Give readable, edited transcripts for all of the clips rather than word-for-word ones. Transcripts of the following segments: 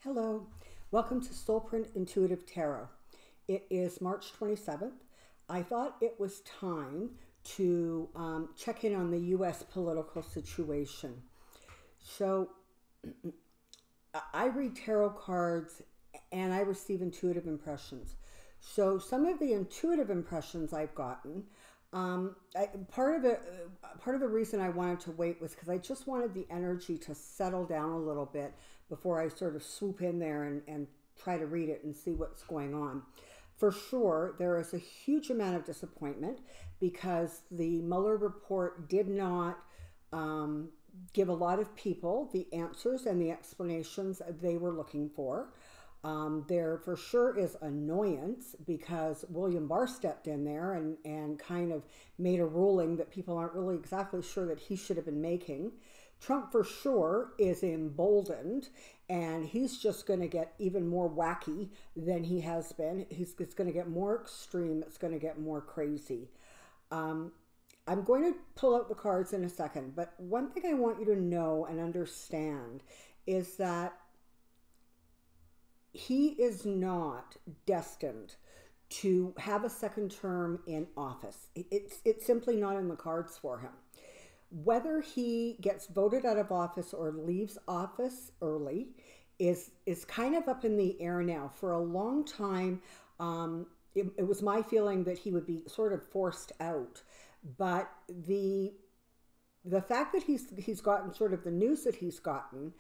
Hello, welcome to Soulprint Intuitive Tarot. It is March 27th. I thought it was time to check in on the U.S. political situation. So I read tarot cards and I receive intuitive impressions. So some of the intuitive impressions I've gotten, part of the reason I wanted to wait was because I just wanted the energy to settle down a little bit before I sort of swoop in there and try to read it and see what's going on. For sure, there is a huge amount of disappointment because the Mueller report did not give a lot of people the answers and the explanations they were looking for. There for sure is annoyance because William Barr stepped in there and kind of made a ruling that people aren't really exactly sure that he should have been making. Trump for sure is emboldened and he's just going to get even more wacky than he has been. It's going to get more extreme. It's going to get more crazy. I'm going to pull out the cards in a second, but one thing I want you to know and understand is that he is not destined to have a second term in office. It's simply not in the cards for him. Whether he gets voted out of office or leaves office early is kind of up in the air now. For a long time, it was my feeling that he would be sort of forced out. But the fact that he's gotten sort of the news that he's gotten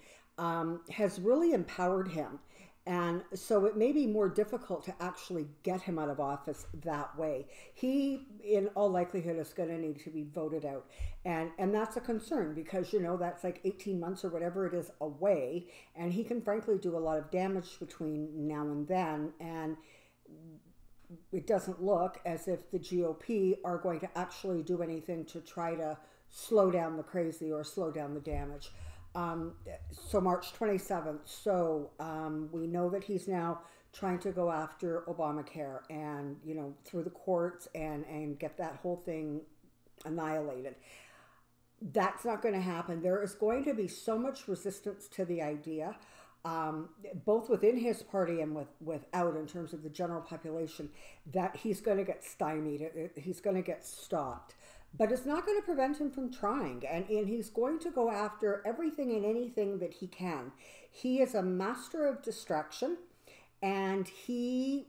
has really empowered him. And so it may be more difficult to actually get him out of office that way. He, in all likelihood, is going to need to be voted out. And that's a concern because, you know, that's like 18 months or whatever it is away. And he can frankly do a lot of damage between now and then. And it doesn't look as if the GOP are going to actually do anything to try to slow down the crazy or slow down the damage. So March 27th. So we know that he's now trying to go after Obamacare and, you know, through the courts and get that whole thing annihilated. That's not going to happen. There is going to be so much resistance to the idea, both within his party and without, in terms of the general population, that he's going to get stymied. He's going to get stopped. But it's not going to prevent him from trying. And he's going to go after everything and anything that he can. He is a master of distraction. And he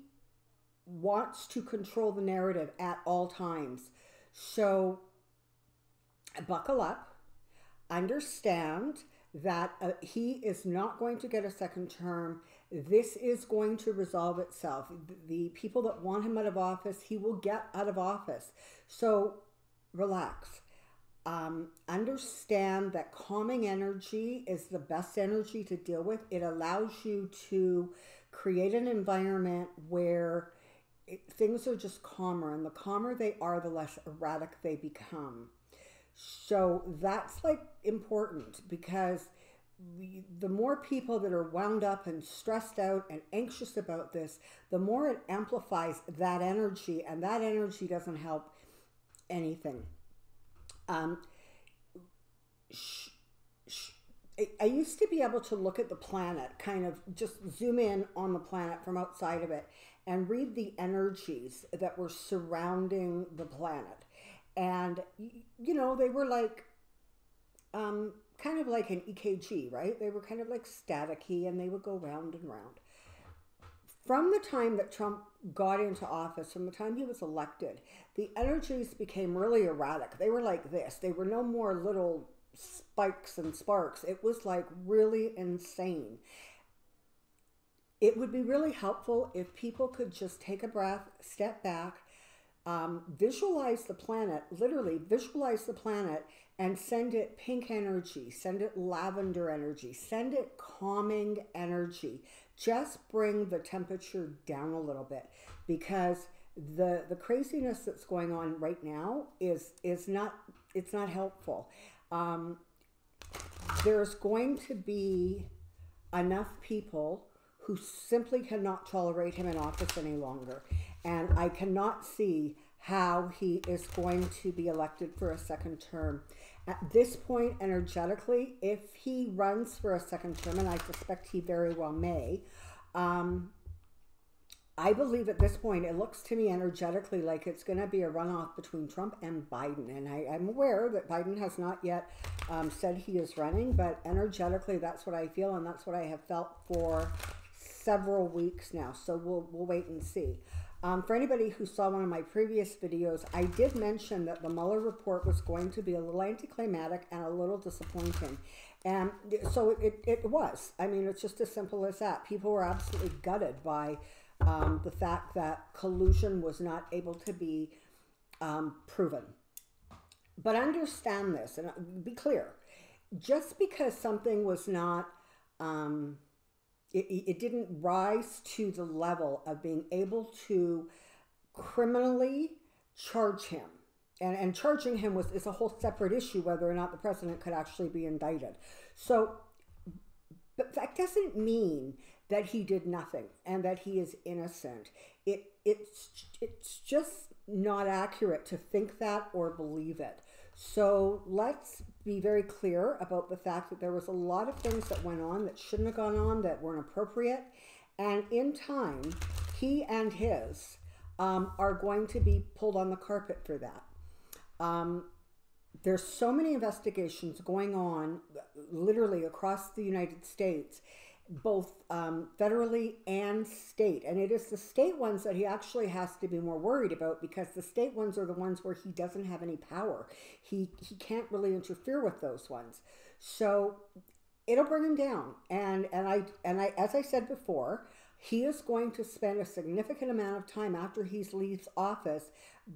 wants to control the narrative at all times. So buckle up. Understand that he is not going to get a second term. This is going to resolve itself. The people that want him out of office, he will get out of office. So relax. Understand that calming energy is the best energy to deal with. It allows you to create an environment where things are just calmer, and the calmer they are, the less erratic they become. So that's like important because the more people that are wound up and stressed out and anxious about this, the more it amplifies that energy, and that energy doesn't help anything. I used to be able to look at the planet, kind of just zoom in on the planet from outside of it and read the energies that were surrounding the planet. And, you know, they were like, kind of like an EKG, right? They were kind of like staticky and they would go round and round. From the time that Trump got into office, from the time he was elected, the energies became really erratic. They were like this. They were no more little spikes and sparks. It was like really insane. It would be really helpful if people could just take a breath, step back, visualize the planet, literally visualize the planet and send it pink energy, send it lavender energy, send it calming energy. Just bring the temperature down a little bit because the craziness that's going on right now is not helpful. There's going to be enough people who simply cannot tolerate him in office any longer. And I cannot see how he is going to be elected for a second term. At this point, energetically, if he runs for a second term, and I suspect he very well may, I believe at this point, it looks to me energetically like it's going to be a runoff between Trump and Biden. And I'm aware that Biden has not yet said he is running, but energetically, that's what I feel, and that's what I have felt for several weeks now. So we'll wait and see. For anybody who saw one of my previous videos, I did mention that the Mueller report was going to be a little anticlimactic and a little disappointing. And so it was. I mean, it's just as simple as that. People were absolutely gutted by the fact that collusion was not able to be proven. But understand this, and be clear. Just because something was not, it didn't rise to the level of being able to criminally charge him. And charging him is a whole separate issue, whether or not the president could actually be indicted. So, but that doesn't mean that he did nothing and that he is innocent. It's just not accurate to think that or believe it. So let's be very clear about the fact that there was a lot of things that went on that shouldn't have gone on, that weren't appropriate. And in time, he and his are going to be pulled on the carpet for that. There's so many investigations going on literally across the United States, both federally and state. And it is the state ones that he actually has to be more worried about, because the state ones are the ones where he doesn't have any power. He can't really interfere with those ones. So it'll bring him down. And I as I said before, he is going to spend a significant amount of time after he leaves office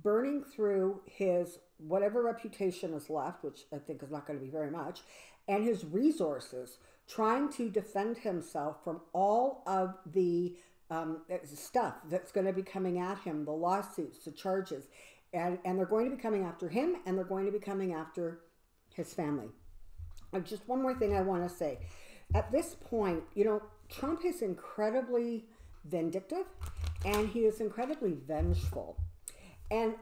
burning through his whatever reputation is left, which I think is not going to be very much, and his resources, trying to defend himself from all of the stuff that's going to be coming at him, the lawsuits, the charges, and they're going to be coming after him, and they're going to be coming after his family. And just one more thing I want to say. At this point, you know, Trump is incredibly vindictive, and he is incredibly vengeful. And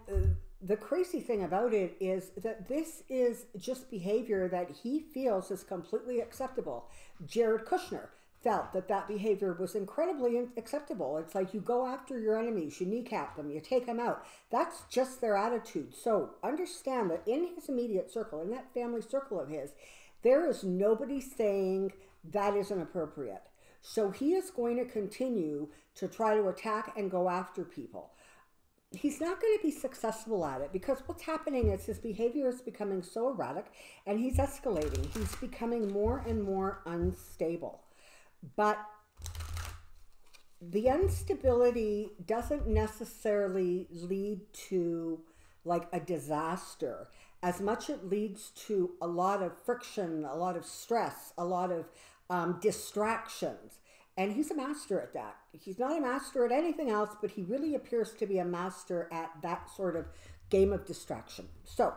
the crazy thing about it is that this is just behavior that he feels is completely acceptable. Jared Kushner felt that that behavior was incredibly acceptable. It's like you go after your enemies, you kneecap them, you take them out. That's just their attitude. So understand that in his immediate circle, in that family circle of his, there is nobody saying that isn't appropriate. So he is going to continue to try to attack and go after people. He's not going to be successful at it, because what's happening is his behavior is becoming so erratic, and he's escalating. He's becoming more and more unstable. But the instability doesn't necessarily lead to like a disaster, as much it leads to a lot of friction, a lot of stress, a lot of distractions. And he's a master at that. He's not a master at anything else, but he really appears to be a master at that sort of game of distraction. So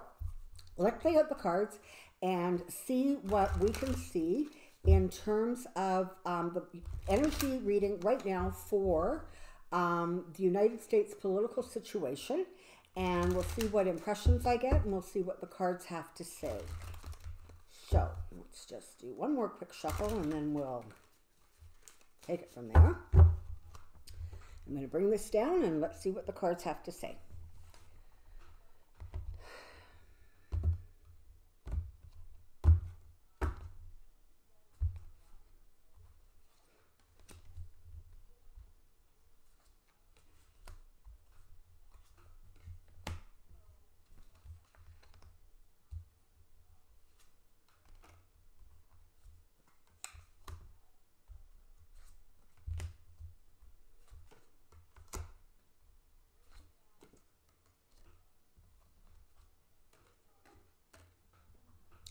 let's play out the cards and see what we can see in terms of the energy reading right now for the United States political situation. And we'll see what impressions I get, and we'll see what the cards have to say. So let's just do one more quick shuffle, and then we'll take it from there. I'm going to bring this down, and let's see what the cards have to say.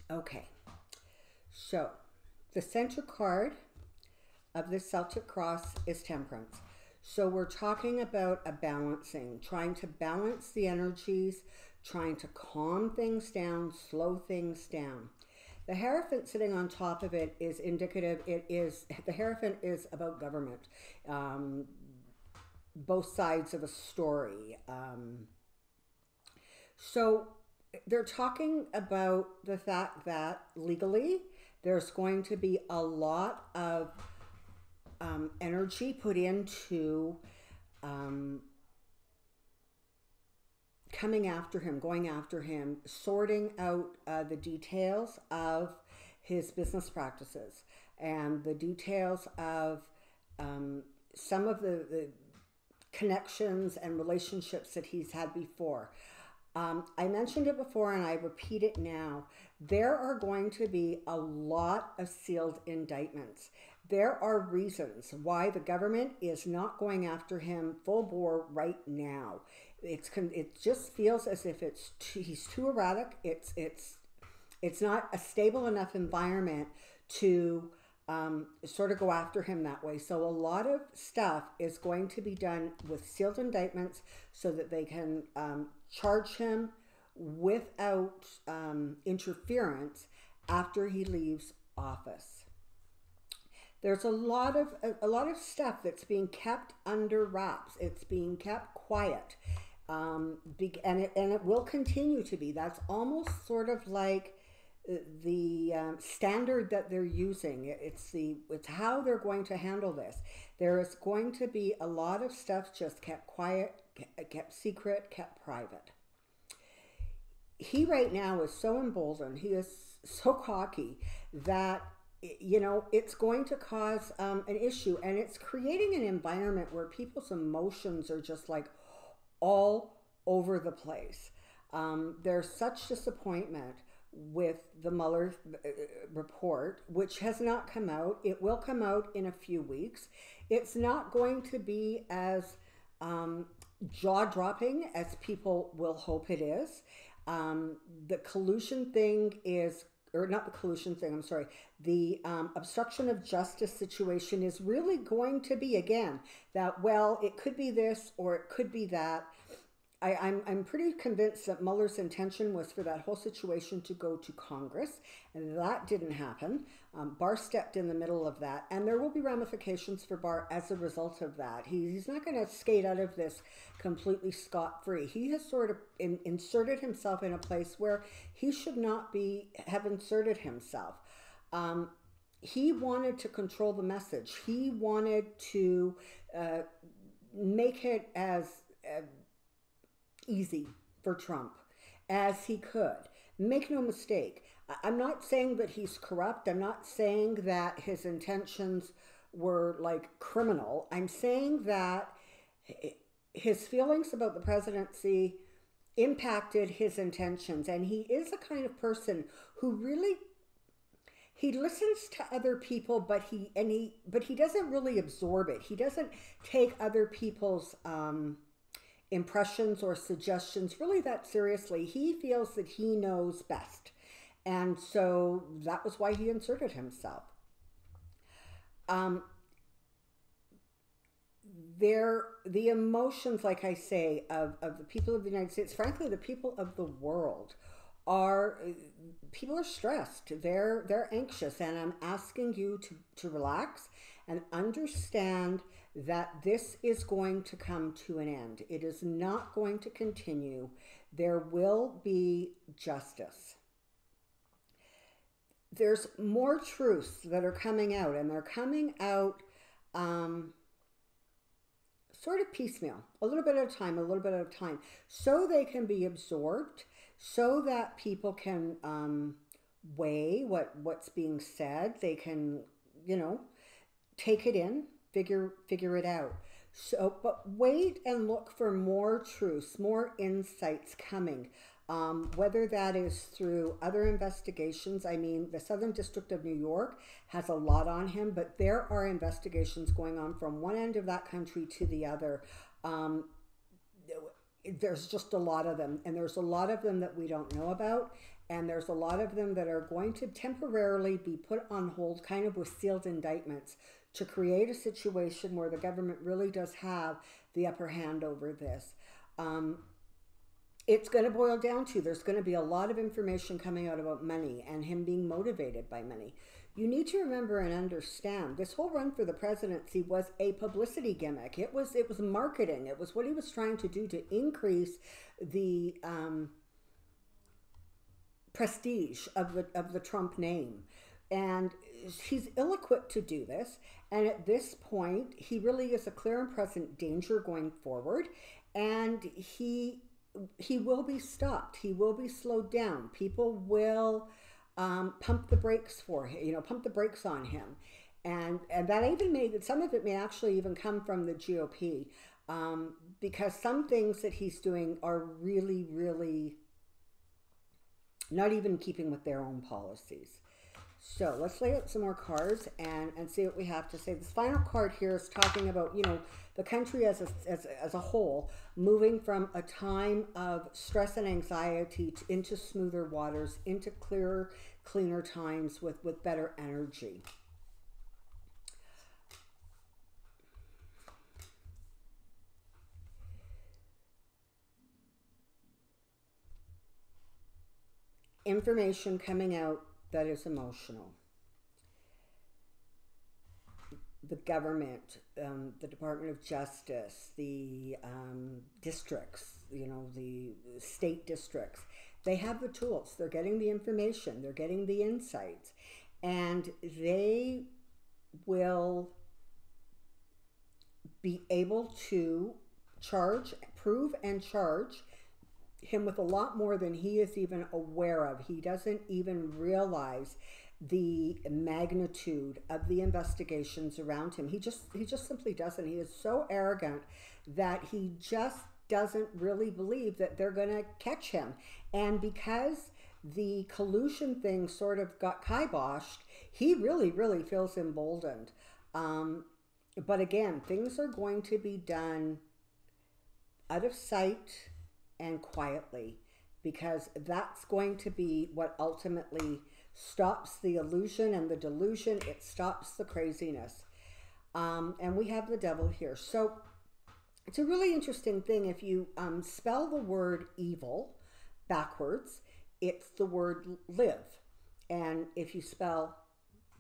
Okay, so the center card of the Celtic cross is Temperance. So we're talking about a balancing, trying to balance the energies, trying to calm things down, slow things down. The Hierophant sitting on top of it is indicative. The Hierophant is about government, both sides of a story. So they're talking about the fact that legally there's going to be a lot of energy put into um, coming after him, going after him, sorting out the details of his business practices and the details of some of the connections and relationships that he's had before. I mentioned it before and I repeat it now. There are going to be a lot of sealed indictments. There are reasons why the government is not going after him full bore right now. It just feels as if he's too erratic. It's not a stable enough environment to sort of go after him that way. So a lot of stuff is going to be done with sealed indictments so that they can charge him without interference after he leaves office. There's a lot of stuff that's being kept under wraps. It's being kept quiet, and it will continue to be. That's almost sort of like the standard that they're using. It's how they're going to handle this. There is going to be a lot of stuff just kept quiet, kept secret, kept private. He right now is so emboldened. He is so cocky that it's going to cause an issue, and it's creating an environment where people's emotions are just like all over the place. There's such disappointment with the Mueller report, which has not come out. It will come out in a few weeks. It's not going to be as jaw-dropping as people will hope it is. The collusion thing is, or not the collusion thing, I'm sorry, the obstruction of justice situation is really going to be, again, that, well, it could be this or it could be that. I'm pretty convinced that Mueller's intention was for that whole situation to go to Congress, and that didn't happen. Barr stepped in the middle of that, and there will be ramifications for Barr as a result of that. He's not going to skate out of this completely scot-free. He has sort of inserted himself in a place where he should not have inserted himself. He wanted to control the message. He wanted to make it as easy for Trump as he could. Make no mistake, I'm not saying that he's corrupt. I'm not saying that his intentions were like criminal. I'm saying that his feelings about the presidency impacted his intentions, and he is the kind of person who really, he listens to other people, but he doesn't really absorb it. He doesn't take other people's impressions or suggestions really that seriously. He feels that he knows best, and so that was why he inserted himself. The emotions, like I say, of the people of the United States, frankly the people of the world, people are stressed, they're anxious, and I'm asking you to relax and understand that this is going to come to an end. It is not going to continue. There will be justice. There's more truths that are coming out, and they're coming out sort of piecemeal, a little bit at a time, so they can be absorbed, so that people can weigh what's being said. They can, take it in, figure it out. So, but wait and look for more truths, more insights coming. Whether that is through other investigations. I mean, the Southern District of New York has a lot on him, but there are investigations going on from one end of that country to the other. There's just a lot of them, and there's a lot of them that we don't know about, and there's a lot of them that are going to temporarily be put on hold, kind of with sealed indictments, to create a situation where the government really does have the upper hand over this. It's going to boil down to, there's going to be a lot of information coming out about money and him being motivated by money. You need to remember and understand, this whole run for the presidency was a publicity gimmick. It was marketing. It was what he was trying to do to increase the prestige of the Trump name. And he's ill-equipped to do this. And at this point, he really is a clear and present danger going forward. And he will be stopped. He will be slowed down. People will pump the brakes for him, pump the brakes on him. And that even some of it may actually even come from the GOP, because some things that he's doing are really, really not even keeping with their own policies. So let's lay out some more cards and see what we have to say. This final card here is talking about, the country as a whole, moving from a time of stress and anxiety into smoother waters, into clearer, cleaner times with better energy. Information coming out that is emotional. The government, the Department of Justice, the districts, the state districts, they have the tools. They're getting the information. They're getting the insights. And they will be able to prove and charge him with a lot more than he is even aware of. He doesn't even realize the magnitude of the investigations around him. He just simply doesn't. He is so arrogant that he just doesn't really believe that they're going to catch him. And because the collusion thing sort of got kiboshed, he really, really feels emboldened. But again, things are going to be done out of sight and quietly, because that's going to be what ultimately stops the illusion and the delusion. It stops the craziness. And we have the devil here. So it's a really interesting thing. If you spell the word evil backwards, it's the word live. And if you spell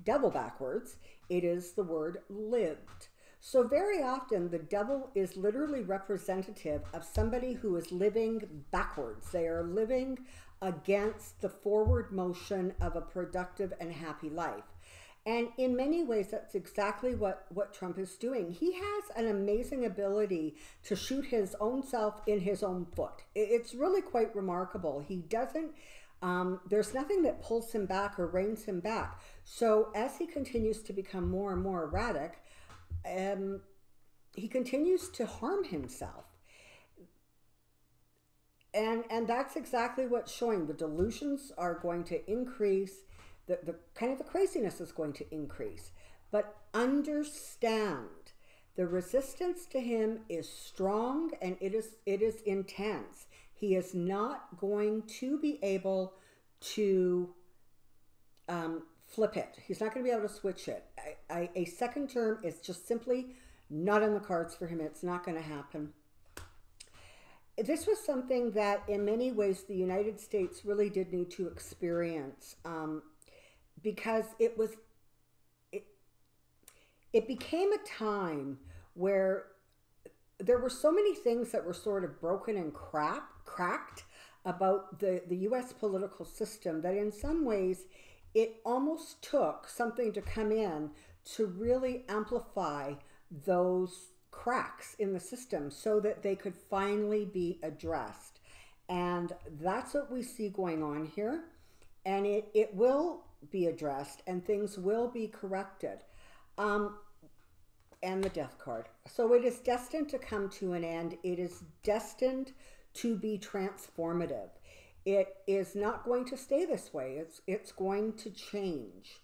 devil backwards, it is the word lived. So very often the devil is literally representative of somebody who is living backwards. They are living against the forward motion of a productive and happy life. And in many ways, that's exactly what Trump is doing. He has an amazing ability to shoot his own self in his own foot. It's really quite remarkable. He doesn't, there's nothing that pulls him back or reins him back. So as he continues to become more and more erratic, he continues to harm himself. And that's exactly what's showing. The delusions are going to increase. The kind of the craziness is going to increase. But understand, the resistance to him is strong and it is intense. He is not going to be able to flip it. He's not going to be able to switch it. A second term is just simply not on the cards for him. It's not going to happen. This was something that in many ways the United States really did need to experience, because it became a time where there were so many things that were sort of broken and cracked about the U.S. political system that in some ways it almost took something to come in to really amplify those cracks in the system so that they could finally be addressed. And that's what we see going on here. And it will be addressed and things will be corrected. And the death card. So it is destined to come to an end. It is destined to be transformative. It is not going to stay this way. It's going to change.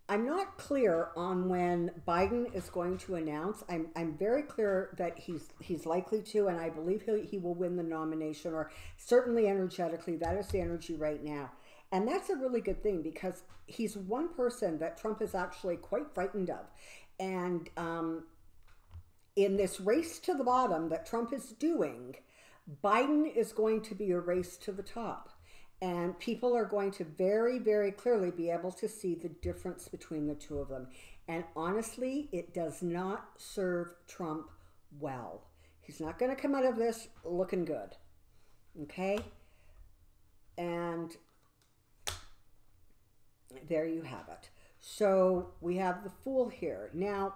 I'm not clear on when Biden is going to announce. I'm very clear that he's likely to, and I believe he will win the nomination, or certainly energetically. That is the energy right now. And that's a really good thing, because he's one person that Trump is actually quite frightened of. And in this race to the bottom that Trump is doing, Biden is going to be a race to the top. And people are going to very, very clearly be able to see the difference between the two of them. And honestly, it does not serve Trump well. He's not going to come out of this looking good. Okay? And there you have it. So we have the Fool here. Now,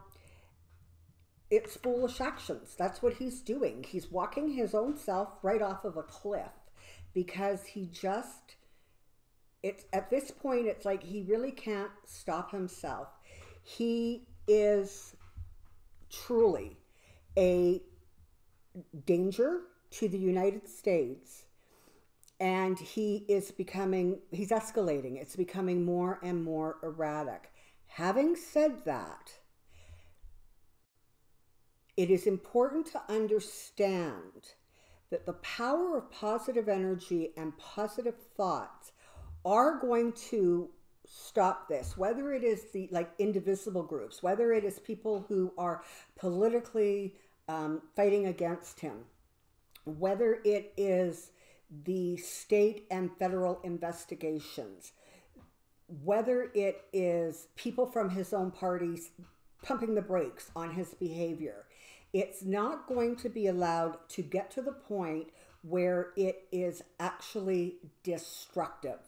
it's foolish actions. That's what he's doing. He's walking his own self right off of a cliff because he just, it's at this point, it's like he really can't stop himself. He is truly a danger to the United States, and he's escalating. It's becoming more and more erratic. Having said that, it is important to understand that the power of positive energy and positive thoughts are going to stop this, whether it is the indivisible groups, whether it is people who are politically fighting against him, whether it is the state and federal investigations, whether it is people from his own parties pumping the brakes on his behavior. It's not going to be allowed to get to the point where it is actually destructive.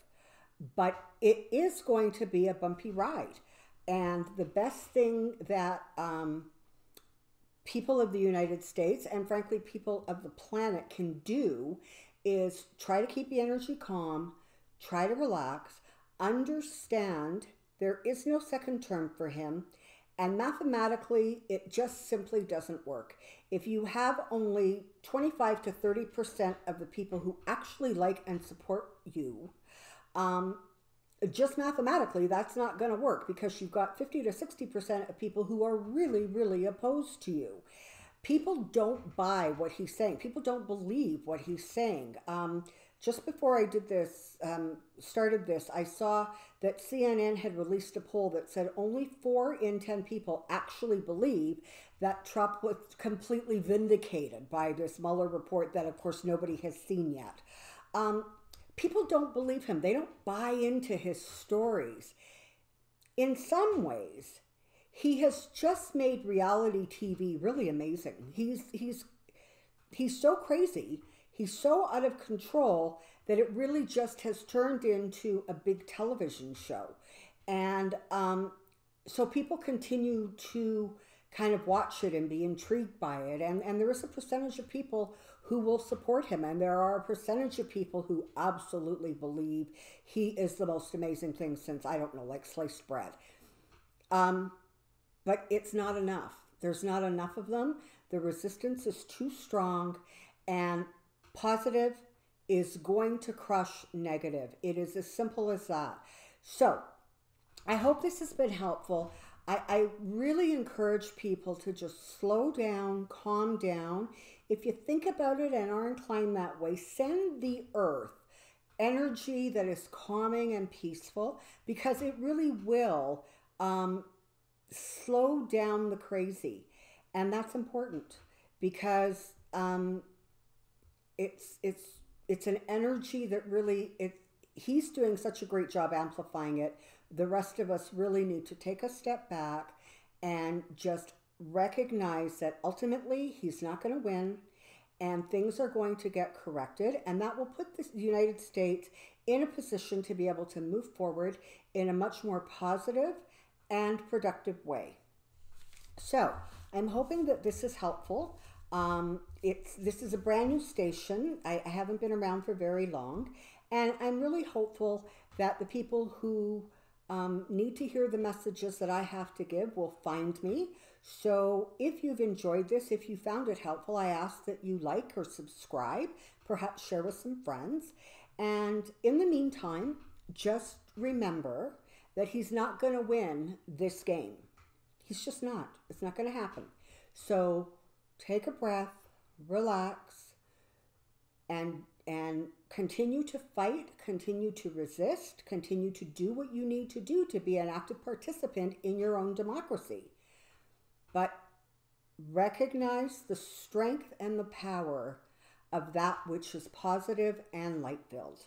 But it is going to be a bumpy ride. And the best thing that people of the United States and frankly people of the planet can do is try to keep the energy calm, try to relax, understand there is no second term for him, and mathematically it just simply doesn't work. If you have only 25 to 30% of the people who actually like and support you, just mathematically that's not going to work because you've got 50 to 60% of people who are really, really opposed to you. People don't buy what he's saying. People don't believe what he's saying. Just before I did this, started this, I saw that CNN had released a poll that said only 4 in 10 people actually believe that Trump was completely vindicated by this Mueller report that, of course, nobody has seen yet. People don't believe him. They don't buy into his stories. In some ways, he has just made reality TV really amazing. He's so crazy. He's so out of control that it really just has turned into a big television show. And so people continue to kind of watch it and be intrigued by it. And there is a percentage of people who will support him. And there are a percentage of people who absolutely believe he is the most amazing thing since, I don't know, like sliced bread. But it's not enough. There's not enough of them. The resistance is too strong, and positive is going to crush negative. It is as simple as that. So I hope this has been helpful. I really encourage people to just slow down, calm down. If you think about it and are inclined that way, send the earth energy that is calming and peaceful, because it really will slow down the crazy. And that's important because it's an energy that really, he's doing such a great job amplifying it. The rest of us really need to take a step back and just recognize that ultimately he's not going to win and things are going to get corrected, and that will put the United States in a position to be able to move forward in a much more positive and productive way. So I'm hoping that this is helpful. This is a brand new station. I haven't been around for very long, and I'm really hopeful that the people who need to hear the messages that I have to give will find me. So if you've enjoyed this, if you found it helpful, I ask that you like or subscribe, perhaps share with some friends. And in the meantime, just remember that he's not going to win this game. He's just not. It's not going to happen. So take a breath, relax, and continue to fight, continue to resist, continue to do what you need to do to be an active participant in your own democracy. But recognize the strength and the power of that which is positive and light-filled.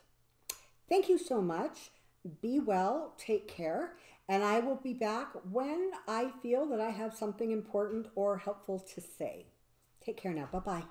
Thank you so much. Be well, take care, and I will be back when I feel that I have something important or helpful to say. Take care now. Bye-bye.